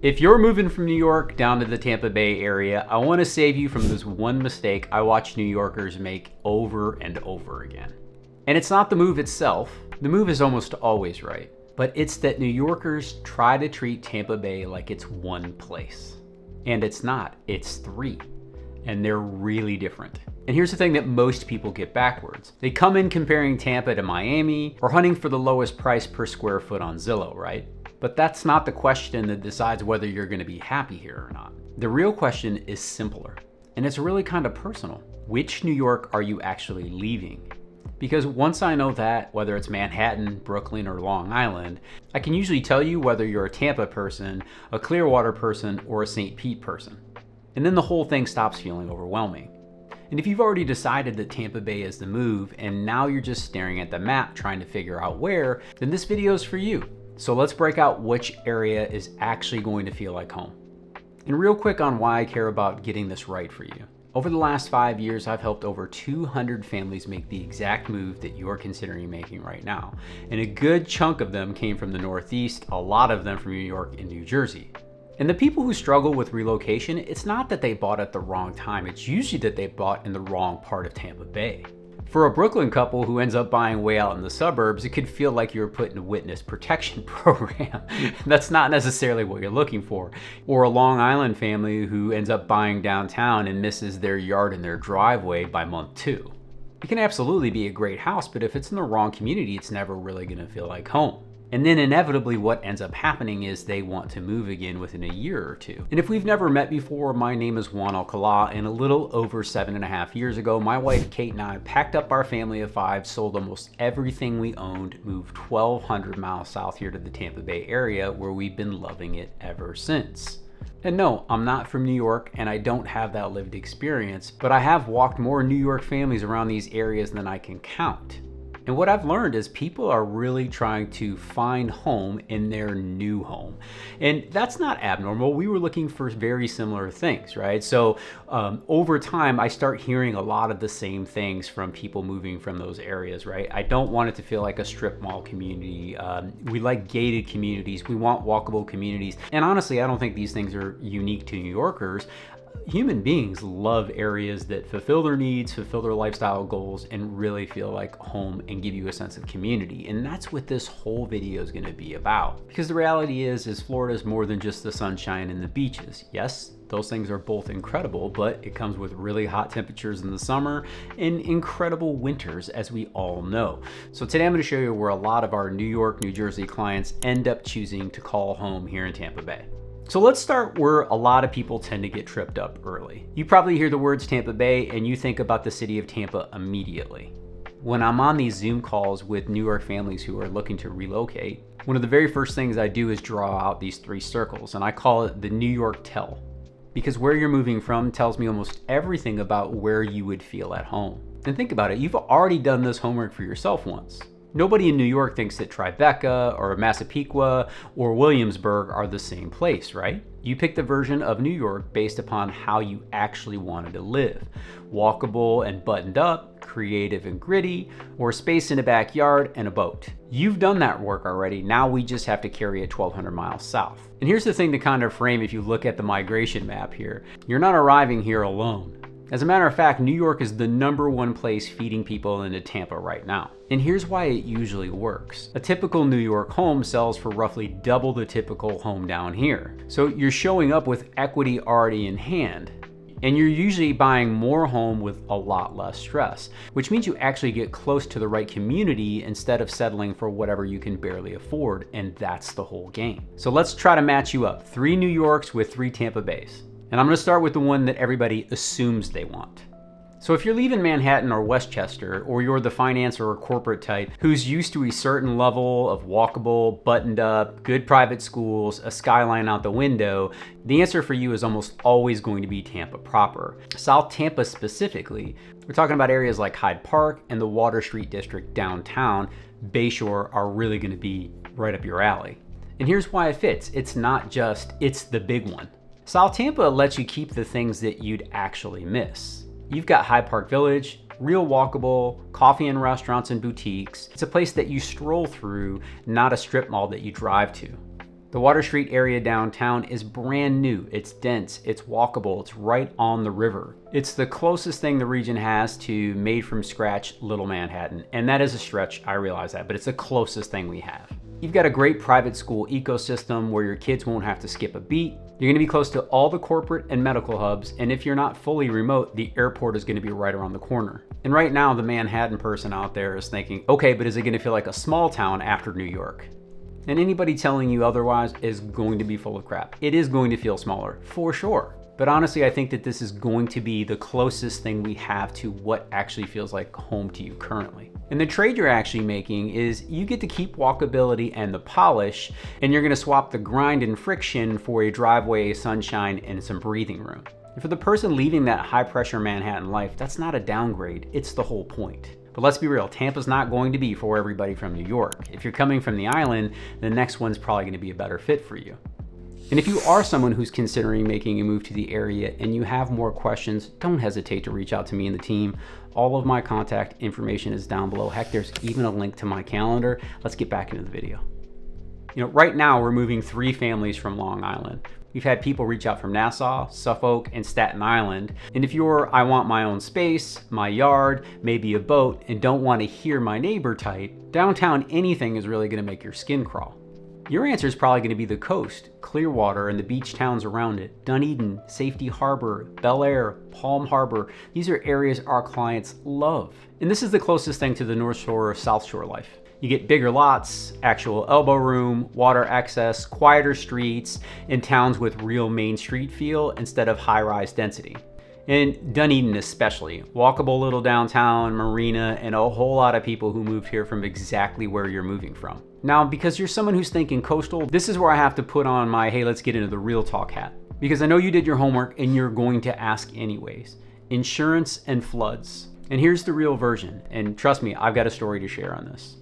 If you're moving from New York down to the Tampa Bay area, I want to save you from this one mistake I watch New Yorkers make over and over again. And it's not the move itself. The move is almost always right. But it's that New Yorkers try to treat Tampa Bay like it's one place. And it's not, it's three. And they're really different. And here's the thing that most people get backwards. They come in comparing Tampa to Miami or hunting for the lowest price per square foot on Zillow, right? But that's not the question that decides whether you're going to be happy here or not. The real question is simpler, and it's really kind of personal. Which New York are you actually leaving? Because once I know that, whether it's Manhattan, Brooklyn, or Long Island, I can usually tell you whether you're a Tampa person, a Clearwater person, or a St. Pete person. And then the whole thing stops feeling overwhelming. And if you've already decided that Tampa Bay is the move, and now you're just staring at the map trying to figure out where, then this video is for you. So let's break out which area is actually going to feel like home. And real quick on why I care about getting this right for you. Over the last 5 years, I've helped over 200 families make the exact move that you're considering making right now. And a good chunk of them came from the Northeast, a lot of them from New York and New Jersey. And the people who struggle with relocation, it's not that they bought at the wrong time, it's usually that they bought in the wrong part of Tampa Bay. For a Brooklyn couple who ends up buying way out in the suburbs, it could feel like you were put in a witness protection program. That's not necessarily what you're looking for. Or a Long Island family who ends up buying downtown and misses their yard and their driveway by month 2. It can absolutely be a great house, but if it's in the wrong community, it's never really gonna feel like home. And then inevitably what ends up happening is they want to move again within a year or two. And if we've never met before, my name is Juan Alcala, and a little over 7.5 years ago, my wife Kate and I packed up our family of 5, sold almost everything we owned, moved 1,200 miles south here to the Tampa Bay area, where we've been loving it ever since. And no, I'm not from New York and I don't have that lived experience, but I have walked more New York families around these areas than I can count. And what I've learned is people are really trying to find home in their new home. And that's not abnormal. We were looking for very similar things, right? So over time, I start hearing a lot of the same things from people moving from those areas, right? I don't want it to feel like a strip mall community. We like gated communities. We want walkable communities. And honestly, I don't think these things are unique to New Yorkers. Human beings love areas that fulfill their needs, fulfill their lifestyle goals, and really feel like home and give you a sense of community. And that's what this whole video is going to be about. Because the reality is Florida is more than just the sunshine and the beaches. Yes, those things are both incredible, but it comes with really hot temperatures in the summer and incredible winters, as we all know. So today I'm going to show you where a lot of our New York, New Jersey clients end up choosing to call home here in Tampa Bay. So let's start where a lot of people tend to get tripped up early. You probably hear the words Tampa Bay and you think about the city of Tampa immediately. When I'm on these Zoom calls with New York families who are looking to relocate, one of the very first things I do is draw out these 3 circles, and I call it the New York tell. Because where you're moving from tells me almost everything about where you would feel at home. And think about it, you've already done this homework for yourself once. Nobody in New York thinks that Tribeca or Massapequa or Williamsburg are the same place, right? You picked the version of New York based upon how you actually wanted to live. Walkable and buttoned up, creative and gritty, or space in a backyard and a boat. You've done that work already, now we just have to carry it 1,200 miles south. And here's the thing to kind of frame if you look at the migration map here. You're not arriving here alone. As a matter of fact, New York is the #1 place feeding people into Tampa right now. And here's why it usually works. A typical New York home sells for roughly double the typical home down here. So you're showing up with equity already in hand. And you're usually buying more home with a lot less stress, which means you actually get close to the right community instead of settling for whatever you can barely afford, and that's the whole game. So let's try to match you up. 3 New Yorks with 3 Tampa Bays. And I'm gonna start with the one that everybody assumes they want. So if you're leaving Manhattan or Westchester, or you're the finance or corporate type who's used to a certain level of walkable, buttoned up, good private schools, a skyline out the window, the answer for you is almost always going to be Tampa proper. South Tampa specifically, we're talking about areas like Hyde Park and the Water Street District downtown, Bayshore are really gonna be right up your alley. And here's why it fits. It's not just, it's the big one. South Tampa lets you keep the things that you'd actually miss. You've got Hyde Park Village, real walkable, coffee and restaurants and boutiques. It's a place that you stroll through, not a strip mall that you drive to. The Water Street area downtown is brand new. It's dense, it's walkable, it's right on the river. It's the closest thing the region has to made from scratch Little Manhattan. And that is a stretch, I realize that, but it's the closest thing we have. You've got a great private school ecosystem where your kids won't have to skip a beat. You're gonna be close to all the corporate and medical hubs, and if you're not fully remote, the airport is gonna be right around the corner. And right now, the Manhattan person out there is thinking, okay, but is it gonna feel like a small town after New York? And anybody telling you otherwise is going to be full of crap. It is going to feel smaller, for sure. But honestly, I think that this is going to be the closest thing we have to what actually feels like home to you currently. And the trade you're actually making is you get to keep walkability and the polish, and you're gonna swap the grind and friction for a driveway, sunshine, and some breathing room. And for the person leaving that high pressure Manhattan life, that's not a downgrade, it's the whole point. But let's be real, Tampa's not going to be for everybody from New York. If you're coming from the island, the next one's probably gonna be a better fit for you. And if you are someone who's considering making a move to the area and you have more questions, don't hesitate to reach out to me and the team. All of my contact information is down below. Heck, there's even a link to my calendar. Let's get back into the video. You know, right now we're moving 3 families from Long Island. We've had people reach out from Nassau, Suffolk, and Staten Island. And if you're, I want my own space, my yard, maybe a boat, and don't want to hear my neighbor type, downtown anything is really gonna make your skin crawl. Your answer is probably gonna be the coast, Clearwater, and the beach towns around it. Dunedin, Safety Harbor, Bel Air, Palm Harbor. These are areas our clients love. And this is the closest thing to the North Shore or South Shore life. You get bigger lots, actual elbow room, water access, quieter streets, and towns with real Main Street feel instead of high-rise density. And Dunedin especially, walkable little downtown, marina, and a whole lot of people who moved here from exactly where you're moving from. Now, because you're someone who's thinking coastal, this is where I have to put on my, hey, let's get into the real talk hat. Because I know you did your homework and you're going to ask anyways. Insurance and floods. And here's the real version. And trust me, I've got a story to share on this.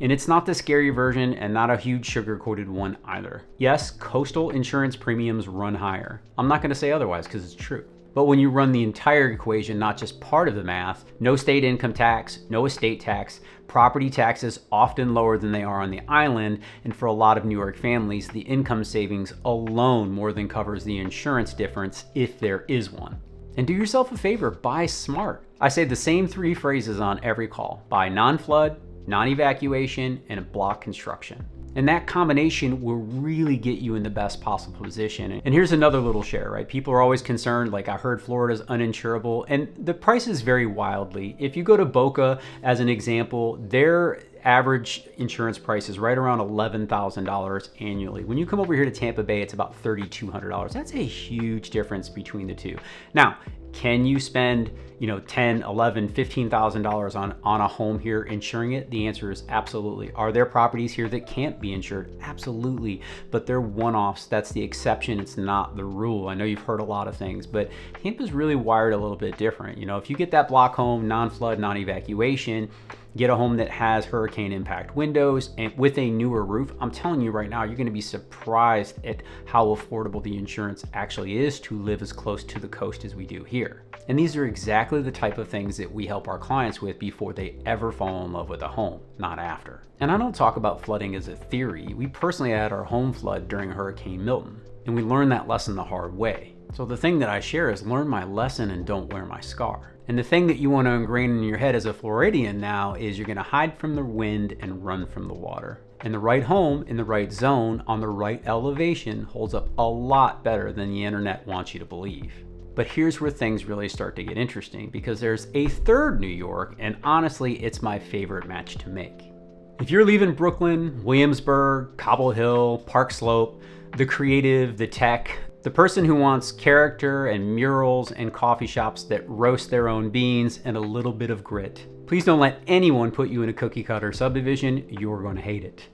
And it's not the scary version and not a huge sugar-coated one either. Yes, coastal insurance premiums run higher. I'm not gonna say otherwise because it's true. But when you run the entire equation, not just part of the math, no state income tax, no estate tax, property taxes often lower than they are on the island, and for a lot of New York families, the income savings alone more than covers the insurance difference if there is one. And do yourself a favor, buy smart. I say the same 3 phrases on every call: buy non-flood, non-evacuation, and block construction. And that combination will really get you in the best possible position. And here's another little share, right? People are always concerned, like I heard Florida's uninsurable, and the prices vary wildly. If you go to Boca as an example, their average insurance price is right around $11,000 annually. When you come over here to Tampa Bay, it's about $3,200. That's a huge difference between the two. Now, can you spend, $10, $11, $15,000 on a home here insuring it? The answer is absolutely. Are there properties here that can't be insured? Absolutely, but they're one-offs. That's the exception. It's not the rule. I know you've heard a lot of things, but Tampa's really wired a little bit different. If you get that block home, non-flood, non-evacuation, get a home that has hurricane impact windows and with a newer roof, I'm telling you right now, you're gonna be surprised at how affordable the insurance actually is to live as close to the coast as we do here. And these are exactly the type of things that we help our clients with before they ever fall in love with a home, not after. And I don't talk about flooding as a theory. We personally had our home flood during Hurricane Milton, and we learned that lesson the hard way. So the thing that I share is learn my lesson and don't wear my scar. And the thing that you want to ingrain in your head as a Floridian now is you're going to hide from the wind and run from the water. And the right home in the right zone on the right elevation holds up a lot better than the internet wants you to believe. But here's where things really start to get interesting, because there's a third New York, and honestly, it's my favorite match to make. If you're leaving Brooklyn, Williamsburg, Cobble Hill, Park Slope, the creative, the tech, the person who wants character and murals and coffee shops that roast their own beans and a little bit of grit, please don't let anyone put you in a cookie cutter subdivision. You're going to hate it.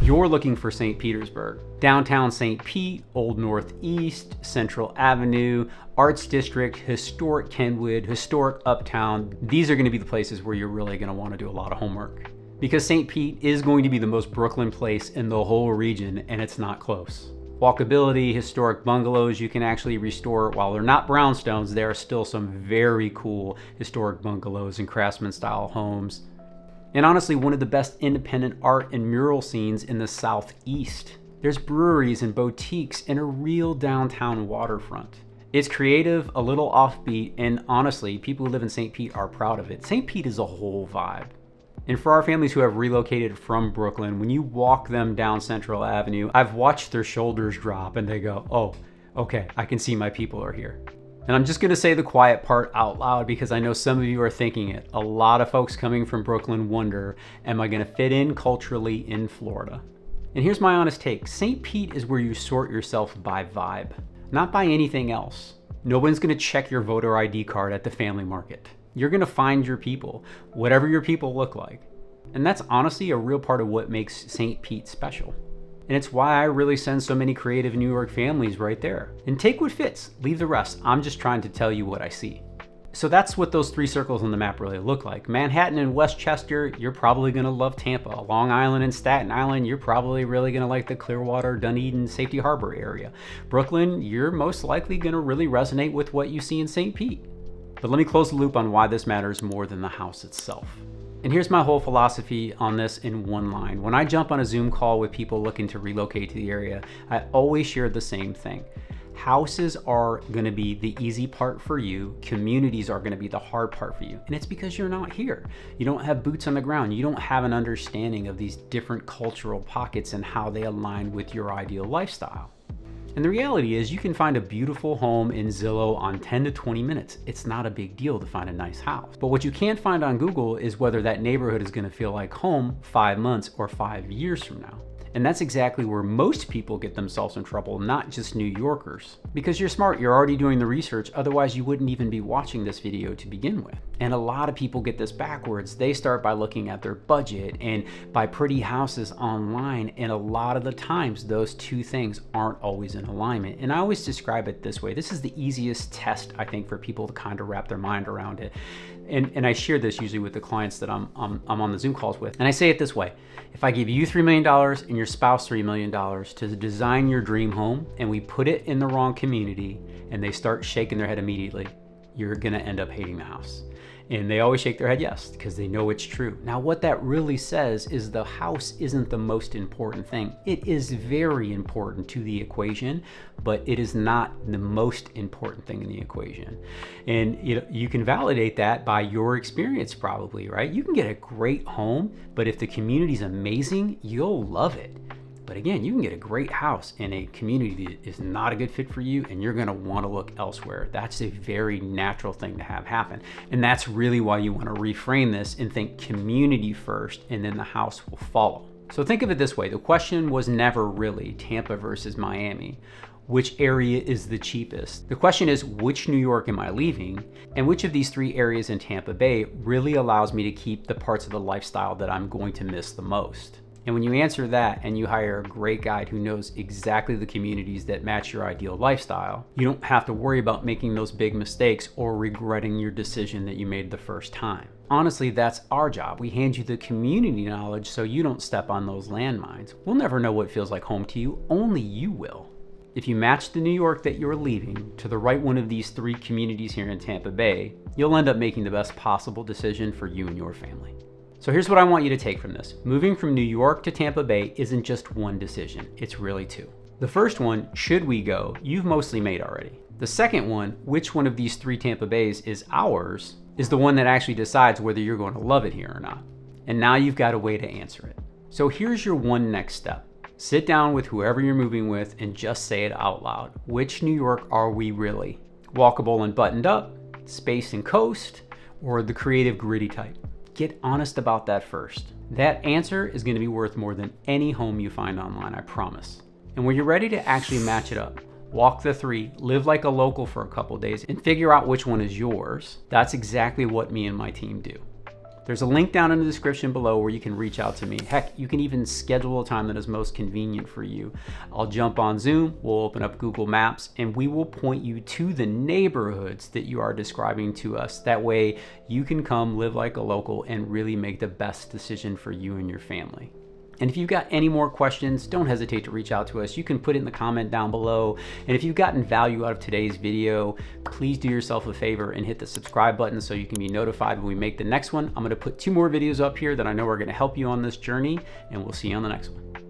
You're looking for St. Petersburg. Downtown St. Pete, Old Northeast, Central Avenue, Arts District, historic Kenwood, historic Uptown. These are going to be the places where you're really going to want to do a lot of homework. Because St. Pete is going to be the most Brooklyn place in the whole region, and it's not close. Walkability, historic bungalows you can actually restore. While they're not brownstones, there are still some very cool historic bungalows and craftsman style homes. And honestly, one of the best independent art and mural scenes in the Southeast. There's breweries and boutiques and a real downtown waterfront. It's creative, a little offbeat, and honestly, people who live in St. Pete are proud of it. St. Pete is a whole vibe. And for our families who have relocated from Brooklyn, when you walk them down Central Avenue, I've watched their shoulders drop and they go, oh, okay, I can see my people are here. And I'm just gonna say the quiet part out loud because I know some of you are thinking it. A lot of folks coming from Brooklyn wonder, am I gonna fit in culturally in Florida? And here's my honest take. St. Pete is where you sort yourself by vibe, not by anything else. No one's gonna check your voter ID card at the family market. You're gonna find your people, whatever your people look like. And that's honestly a real part of what makes St. Pete special. And it's why I really send so many creative New York families right there. And take what fits, leave the rest. I'm just trying to tell you what I see. So that's what those 3 circles on the map really look like. Manhattan and Westchester, you're probably gonna love Tampa. Long Island and Staten Island, you're probably really gonna like the Clearwater, Dunedin, Safety Harbor area. Brooklyn, you're most likely gonna really resonate with what you see in St. Pete. But let me close the loop on why this matters more than the house itself. And here's my whole philosophy on this in one line. When I jump on a Zoom call with people looking to relocate to the area, I always share the same thing. Houses are gonna be the easy part for you. Communities are gonna be the hard part for you. And it's because you're not here. You don't have boots on the ground. You don't have an understanding of these different cultural pockets and how they align with your ideal lifestyle. And the reality is you can find a beautiful home in Zillow on 10 to 20 minutes. It's not a big deal to find a nice house. But what you can't find on Google is whether that neighborhood is gonna feel like home 5 months or 5 years from now. And that's exactly where most people get themselves in trouble, not just New Yorkers. Because you're smart, you're already doing the research, otherwise you wouldn't even be watching this video to begin with. And a lot of people get this backwards. They start by looking at their budget and by pretty houses online, and a lot of the times those 2 things aren't always in alignment. And I always describe it this way. This is the easiest test, I think, for people to kind of wrap their mind around it. And I share this usually with the clients that I'm on the Zoom calls with. And I say it this way: if I give you $3 million and your spouse $3 million to design your dream home, and we put it in the wrong community and they start shaking their head immediately, you're gonna end up hating the house. And they always shake their head yes, because they know it's true. Now, what that really says is the house isn't the most important thing. It is very important to the equation, but it is not the most important thing in the equation. And you can validate that by your experience probably, right? You can get a great home, but if the community's amazing, you'll love it. But again, you can get a great house in a community that is not a good fit for you, and you're gonna wanna look elsewhere. That's a very natural thing to have happen. And that's really why you wanna reframe this and think community first, and then the house will follow. So think of it this way. The question was never really Tampa versus Miami. Which area is the cheapest? The question is, which New York am I leaving? And which of these 3 areas in Tampa Bay really allows me to keep the parts of the lifestyle that I'm going to miss the most? And when you answer that and you hire a great guide who knows exactly the communities that match your ideal lifestyle, you don't have to worry about making those big mistakes or regretting your decision that you made the first time. Honestly, that's our job. We hand you the community knowledge so you don't step on those landmines. We'll never know what feels like home to you, only you will. If you match the New York that you're leaving to the right one of these 3 communities here in Tampa Bay, you'll end up making the best possible decision for you and your family. So here's what I want you to take from this. Moving from New York to Tampa Bay isn't just one decision, it's really 2. The first one, should we go, you've mostly made already. The second one, which one of these 3 Tampa Bays is ours, is the one that actually decides whether you're going to love it here or not. And now you've got a way to answer it. So here's your one next step. Sit down with whoever you're moving with and just say it out loud. Which New York are we really? Walkable and buttoned up, space and coast, or the creative gritty type? Get honest about that first. That answer is going to be worth more than any home you find online, I promise. And when you're ready to actually match it up, walk the 3, live like a local for a couple days, and figure out which one is yours, that's exactly what me and my team do. There's a link down in the description below where you can reach out to me. Heck, you can even schedule a time that is most convenient for you. I'll jump on Zoom, we'll open up Google Maps, and we will point you to the neighborhoods that you are describing to us. That way you can come live like a local and really make the best decision for you and your family. And if you've got any more questions, don't hesitate to reach out to us. You can put it in the comment down below. And if you've gotten value out of today's video, please do yourself a favor and hit the subscribe button so you can be notified when we make the next one. I'm gonna put 2 more videos up here that I know are gonna help you on this journey, and we'll see you on the next one.